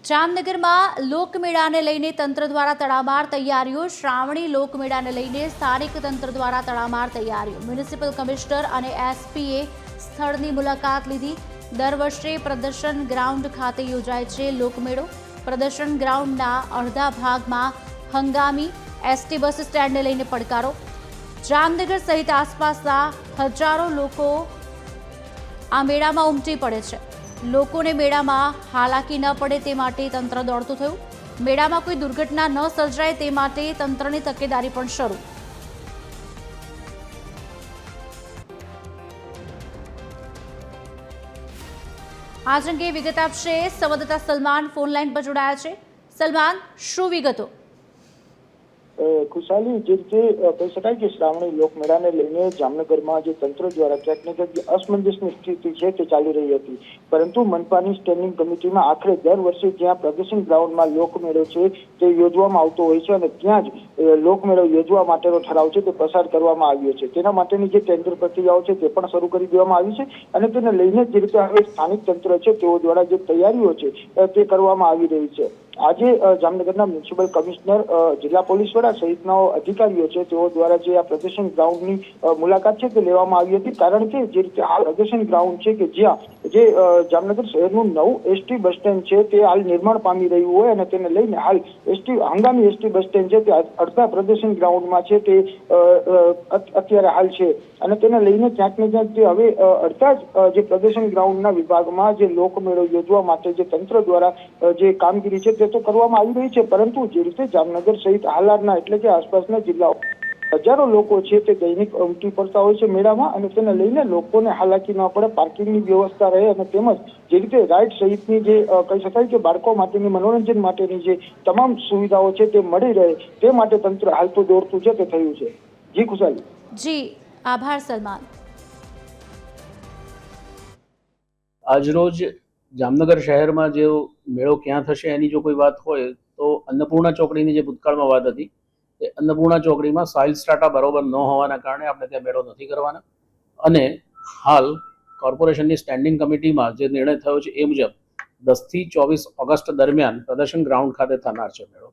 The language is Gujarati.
જામનગરમાં લોકમેળાને લઈને તંત્ર દ્વારા તડામાર તૈયારીઓ. શ્રાવણી લોકમેળાને લઈને સ્થાનિક તંત્ર દ્વારા તડામાર તૈયારીઓ. મ્યુનિસિપલ કમિશનર અને એસપીએ સ્થળની મુલાકાત લીધી. દર વર્ષે પ્રદર્શન ગ્રાઉન્ડ ખાતે યોજાય છે લોકમેળો. પ્રદર્શન ગ્રાઉન્ડના અડધા ભાગમાં હંગામી એસટી બસ સ્ટેન્ડને લઈને પડકારો. જામનગર સહિત આસપાસના હજારો લોકો આ મેળામાં ઉમટી પડે છે. લોકોને મેળામાં હાલાકી ન પડે તે માટે તંત્ર દોડતું થયું. મેળામાં કોઈ દુર્ઘટના ન સર્જાય તે માટે તંત્રની તકેદારી પણ શરૂ. આજ અંગે વિગત આપશે સંવાદદાતા સલમાન ફોનલાઈન પર જોડાયા છે. સલમાન, શું વિગતો? ખુશાલી, જે રીતે કહી શકાય કે શ્રાવણી લોકમેળાને લઈને જામનગરમાં જે તંત્ર દ્વારા ક્યાંક ને ક્યાંક અસમંજસની સ્થિતિ છે તે ચાલી રહી હતી, પરંતુ મનપાની સ્ટેન્ડિંગ કમિટીમાં આખરે દર વર્ષે જ્યાં પ્રદર્શન ગ્રાઉન્ડમાં લોકમેળો છે તે યોજવામાં આવતો હોય છે અને ત્યાં જ લોકમેળો યોજવા માટેનો ઠરાવ છે તે પસાર કરવામાં આવ્યો છે. તેના માટેની જે ટેન્ડર પ્રક્રિયાઓ છે તે પણ શરૂ કરી દેવામાં આવી છે અને તેને લઈને જે રીતે હવે સ્થાનિક તંત્ર છે તેઓ દ્વારા જે તૈયારીઓ છે તે કરવામાં આવી રહી છે. આજે જામનગરના મ્યુનિસિપલ કમિશનર, જિલ્લા પોલીસ વડા સહિતના અધિકારીઓ છે તેઓ દ્વારા જે આ પ્રદર્શન ગ્રાઉન્ડની મુલાકાત છે તે લેવામાં આવી હતી, કારણ કે જે રીતે આ પ્રદર્શન ગ્રાઉન્ડ છે કે જ્યાં જે જામનગર શહેરનું નવું એસટી બસ સ્ટેન્ડ છે તે હાલ નિર્માણ પામી રહ્યું હોય અને તેને લઈને હાલ હંગામી એસટી બસ સ્ટેન્ડ છે તે અડધા પ્રદર્શન ગ્રાઉન્ડમાં છે તે અત્યારે હાલ છે અને તેને લઈને ક્યાંક ને ક્યાંક જે હવે અડધા જ જે પ્રદર્શન ગ્રાઉન્ડના વિભાગમાં જે લોકમેળો યોજવા માટે જે તંત્ર દ્વારા જે કામગીરી છે તે તો કરવામાં આવી રહી છે, પરંતુ જે રીતે જામનગર સહિત હાલારના એટલે કે આસપાસના જિલ્લાઓ હજારો લોકો છે તે દૈનિક ઉમટી પડતા હોય છે મેળામાં અને તેને લઈને લોકોને હાલાકી ન પડે, પાર્કિંગની વ્યવસ્થા રહે અને તેમજ જે રીતે રાઇડ સહિતની જે કહી શકાય કે બાળકો માટેની મનોરંજન માટેની જે તમામ સુવિધાઓ છે તે મળી રહે તે માટે તંત્ર હાલ તો દોડતું છે તે થયું છે. જી ખુશાલી. જી, આભાર સલમાન. આજરોજ જામનગર શહેરમાં જે મેળો ક્યાં થશે એની જો કોઈ વાત હોય તો અન્નપૂર્ણા ચોકડીની જે ભૂતકાળમાં વાત હતી એ અન્નપૂર્ણા ચોકડીમાં સાઇલ સ્ટ્રાટા બરોબર ન હોવાના કારણે આપણે ત્યાં મેળો નથી કરવાના અને હાલ કોર્પોરેશનની સ્ટેન્ડિંગ કમિટીમાં જે નિર્ણય થયો છે એ મુજબ 10 થી 24 ઓગસ્ટ દરમિયાન પ્રદર્શન ગ્રાઉન્ડ ખાતે થનાર છે મેળો.